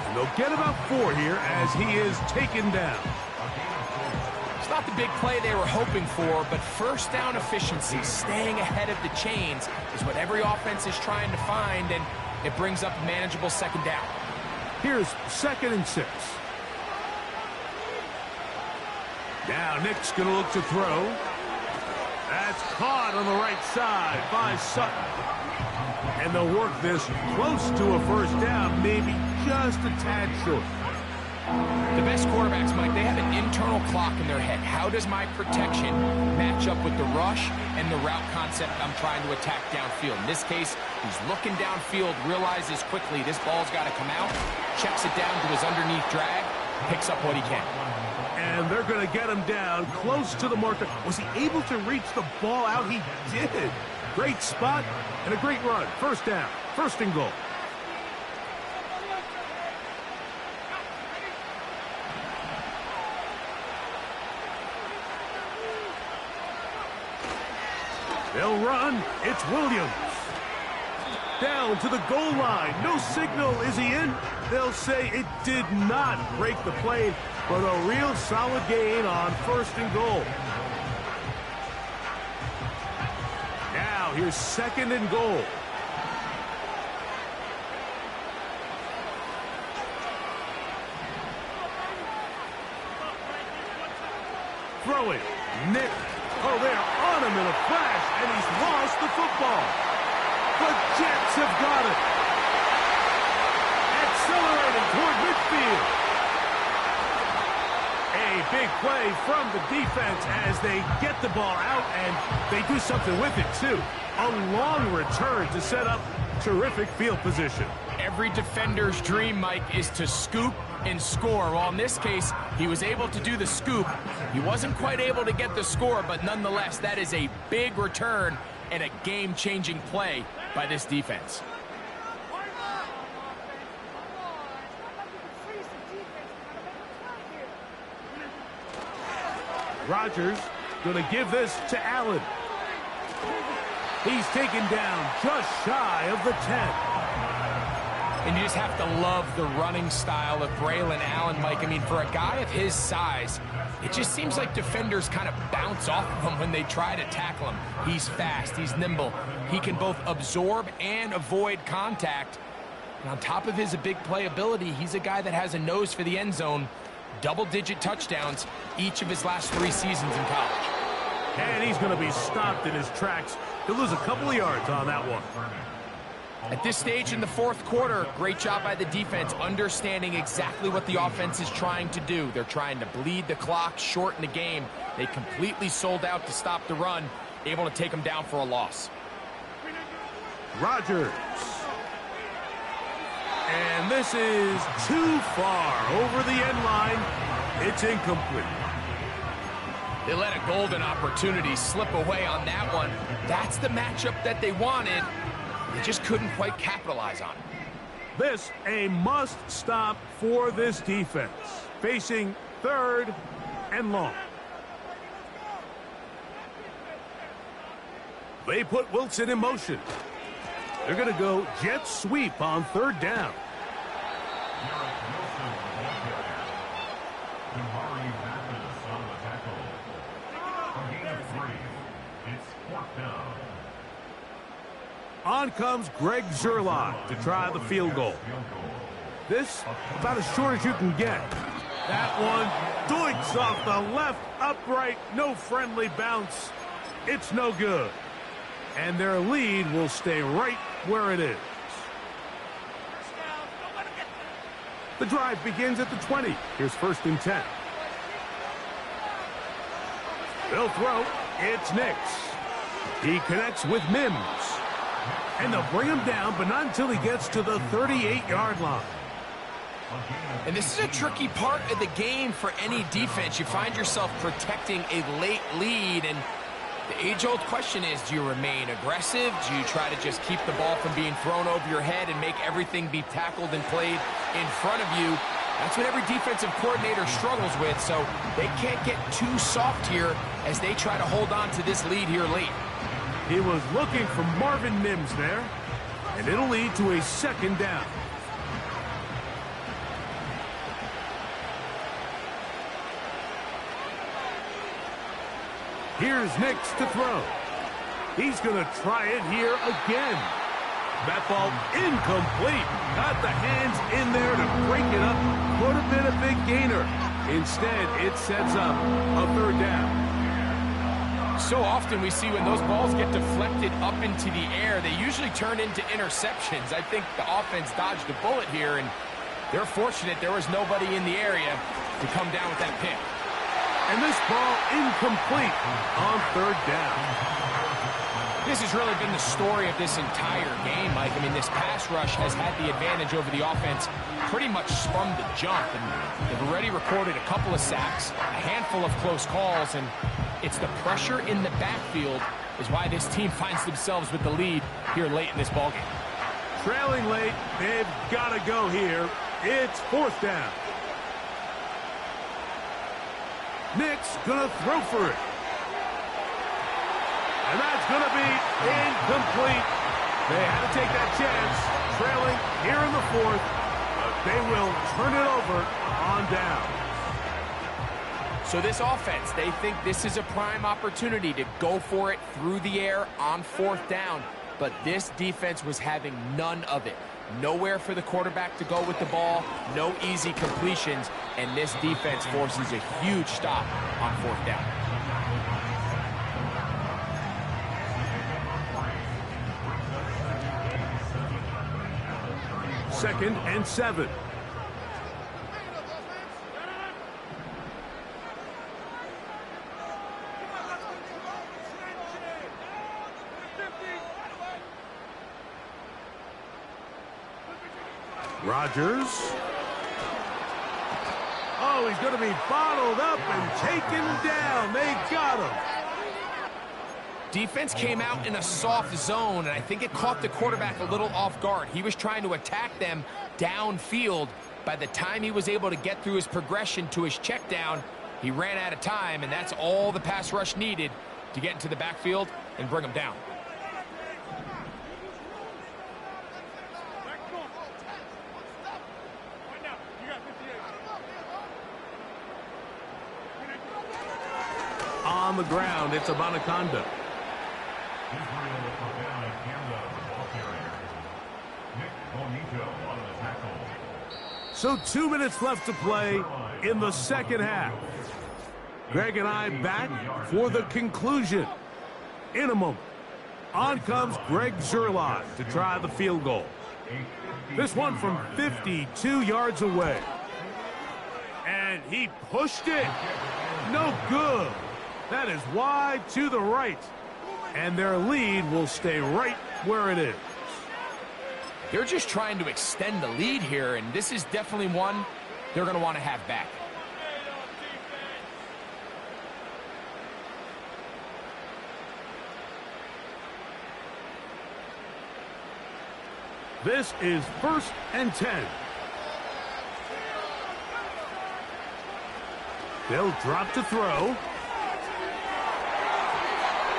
And they'll get about 4 here as he is taken down. It's not the big play they were hoping for, but 1st down efficiency, staying ahead of the chains, is what every offense is trying to find, and it brings up a manageable 2nd down. Here's 2nd and 6. Now Nick's going to look to throw. That's caught on the right side by Sutton. And they'll work this close to a 1st down, maybe just a tad short. The best quarterbacks, Mike, they have an internal clock in their head. How does my protection match up with the rush and the route concept I'm trying to attack downfield? In this case, he's looking downfield, realizes quickly this ball's got to come out, checks it down to his underneath drag, picks up what he can. And they're going to get him down close to the marker. Was he able to reach the ball out? He did. Great spot and a great run. 1st down, 1st and goal. They'll run. It's Williams. Down to the goal line. No signal. Is he in? They'll say it did not break the plane, but a real solid gain on 1st and goal. Now here's 2nd and goal. Throwing. Nick. Oh, they're on him in a flash, and he's lost the football. The Jets have got it. Accelerating toward midfield. A big play from the defense as they get the ball out, and they do something with it, too. A long return to set up terrific field position. Every defender's dream, Mike, is to scoop and score. Well, in this case, he was able to do the scoop. He wasn't quite able to get the score, but nonetheless, that is a big return and a game-changing play by this defense. Rodgers going to give this to Allen. He's taken down just shy of the 10. And you just have to love the running style of Braylon Allen, Mike. I mean, for a guy of his size, it just seems like defenders kind of bounce off of him when they try to tackle him. He's fast, he's nimble. He can both absorb and avoid contact. And on top of his big play ability, he's a guy that has a nose for the end zone. Double-digit touchdowns each of his last 3 seasons in college. And he's going to be stopped in his tracks. He'll lose a couple of yards on that one. At this stage in the 4th quarter, great job by the defense understanding exactly what the offense is trying to do. They're trying to bleed the clock, shorten the game. They completely sold out to stop the run, able to take them down for a loss. Rodgers. And this is too far over the end line. It's incomplete. They let a golden opportunity slip away on that one. That's the matchup that they wanted. They just couldn't quite capitalize on it. This a must stop for this defense. Facing 3rd and long. They put Wilson in motion. They're going to go jet sweep on 3rd down. On comes Greg Zerline to try the field goal. This about as short as you can get. That one doinks off the left upright, no friendly bounce. It's no good. And their lead will stay right where it is. The drive begins at the 20. Here's 1st and 10. They'll throw. It's Nix. He connects with Mims. And they'll bring him down, but not until he gets to the 38-yard line. And this is a tricky part of the game for any defense. You find yourself protecting a late lead, and the age-old question is, do you remain aggressive? Do you try to just keep the ball from being thrown over your head and make everything be tackled and played in front of you? That's what every defensive coordinator struggles with, so they can't get too soft here as they try to hold on to this lead here late. He was looking for Marvin Mims there, and it'll lead to a 2nd down. Here's Nix to throw. He's going to try it here again. That ball incomplete. Got the hands in there to break it up. Could have been a big gainer. Instead, it sets up a 3rd down. So often we see when those balls get deflected up into the air, they usually turn into interceptions. I think the offense dodged a bullet here, and they're fortunate there was nobody in the area to come down with that pick. And this ball incomplete on 3rd down. This has really been the story of this entire game, Mike. I mean, this pass rush has had the advantage over the offense pretty much from the jump, and they've already recorded a couple of sacks, a handful of close calls, and it's the pressure in the backfield is why this team finds themselves with the lead here late in this ballgame. Trailing late, they've got to go here. It's 4th down. Nix gonna throw for it. And that's gonna be incomplete. They had to take that chance, trailing here in the 4th, but they will turn it over on down. So this offense, they think this is a prime opportunity to go for it through the air on 4th down. But this defense was having none of it. Nowhere for the quarterback to go with the ball, no easy completions, and this defense forces a huge stop on 4th down. Second and 7. Rodgers. Oh, he's going to be bottled up and taken down. They got him. Defense came out in a soft zone, and I think it caught the quarterback a little off guard. He was trying to attack them downfield. By the time he was able to get through his progression to his check down, he ran out of time, and that's all the pass rush needed to get into the backfield and bring him down. on the ground. It's Abanaconda. Israel Urbana Canada, the ball carrier. Nick Bonito on the tackle. So 2 minutes left to play in the second half. Greg and I back for the conclusion. In a moment, on comes Greg Zuerlein to try the field goal. This one from 52 yards away. And he pushed it. No good. That is wide to the right. And their lead will stay right where it is. They're just trying to extend the lead here, and this is definitely one they're going to want to have back. This is 1st and 10. They'll drop to throw.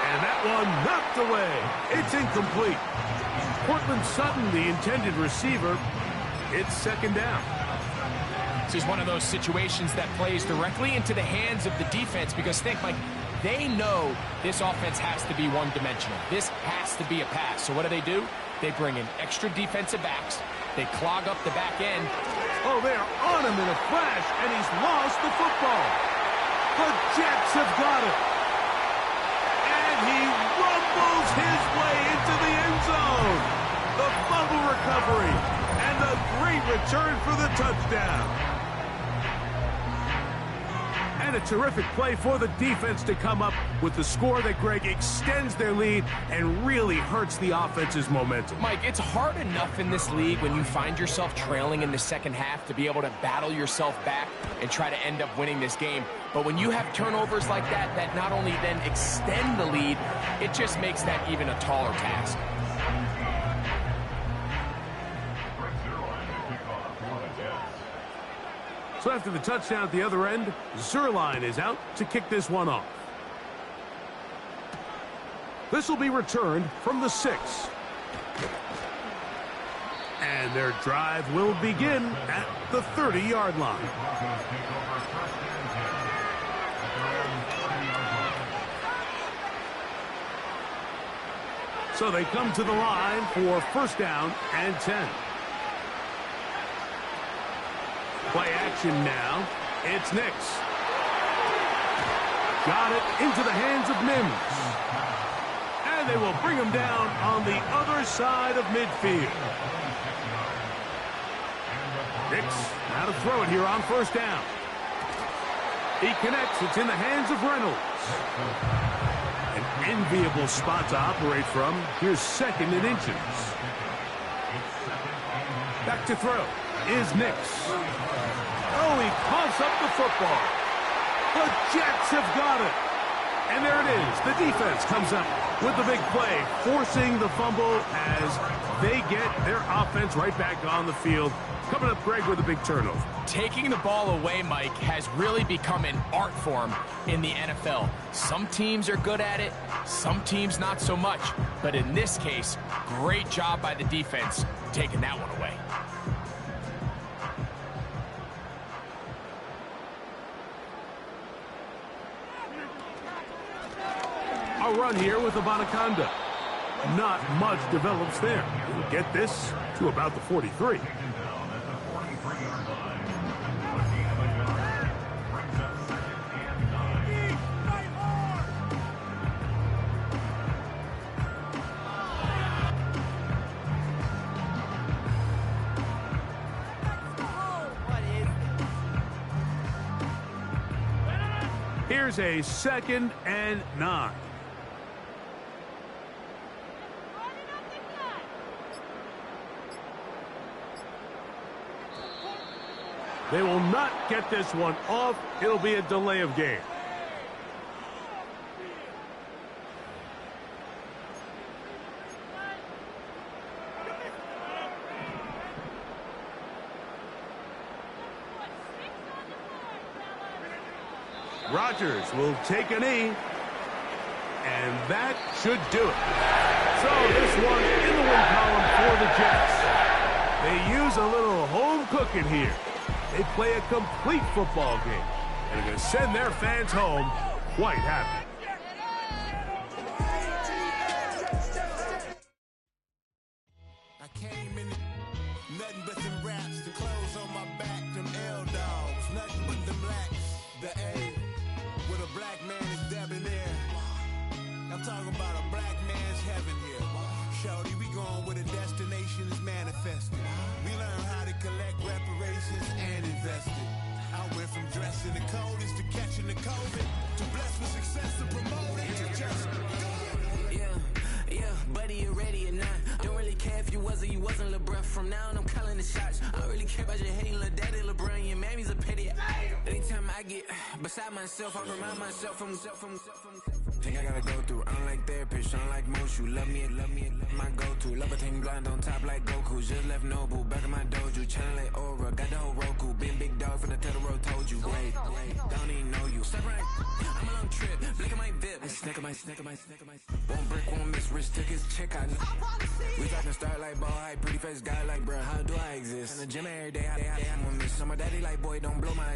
And that one knocked away. It's incomplete. Cortland Sutton, the intended receiver. It's second down. This is one of those situations that plays directly into the hands of the defense because think, Mike, they know this offense has to be one-dimensional. This has to be a pass. So what do? They bring in extra defensive backs. They clog up the back end. Oh, they're on him in a flash, and he's lost the football. The Jets have got it. And he rumbles his way into the end zone. The fumble recovery, and a great return for the touchdown. And a terrific play for the defense to come up with the score that, Greg, extends their lead and really hurts the offense's momentum. Mike, it's hard enough in this league when you find yourself trailing in the second half to be able to battle yourself back and try to end up winning this game. But when you have turnovers like that, that not only then extend the lead, it just makes that even a taller task. So after the touchdown at the other end, Zuerlein is out to kick this one off. This will be returned from the 6. And their drive will begin at the 30-yard line. So they come to the line for 1st down and 10. Play action now. It's Nix. Got it into the hands of Mims. And they will bring him down on the other side of midfield. Nix now to throw it here on 1st down. He connects. It's in the hands of Reynolds. An enviable spot to operate from. Here's 2nd and inches. Back to throw is Nix. Oh, he coughs up the football. The Jets have got it. And there it is. The defense comes up with the big play, forcing the fumble as they get their offense right back on the field. Coming up, Greg, with a big turnover. Taking the ball away, Mike, has really become an art form in the NFL. Some teams are good at it, some teams not so much. But in this case, great job by the defense taking that one away. A run here with Abanaconda. Not much develops there. We'll get this to about the 43. Here's a 2nd and 9. They will not get this one off. It'll be a delay of game. Rodgers will take a knee, and that should do it. So this one in the win column for the Jets. They use a little home cooking here. They play a complete football game, and are going to send their fans home quite happy. trip, I just hating Lil Daddy, LeBron, your mammy's a pity. Anytime I get beside myself, I remind myself from Think I gotta go through, I don't like therapist, I don't like most. You love me, my go-to. Love a thing blind on top like Goku. Just left Noble, back in my dojo. Channel like Aura, got the whole Roku. Big dog from the Tether Road, told you. Wait, don't even know you. Step right, I'm a long trip, look at my VIP. I snack my. Won't break, won't miss, wrist took his check, I know. We talking start like ball hype, pretty face guy like, bruh, how do I exist? In the gym every day, I'm gonna miss. So my daddy like, boy, don't blow my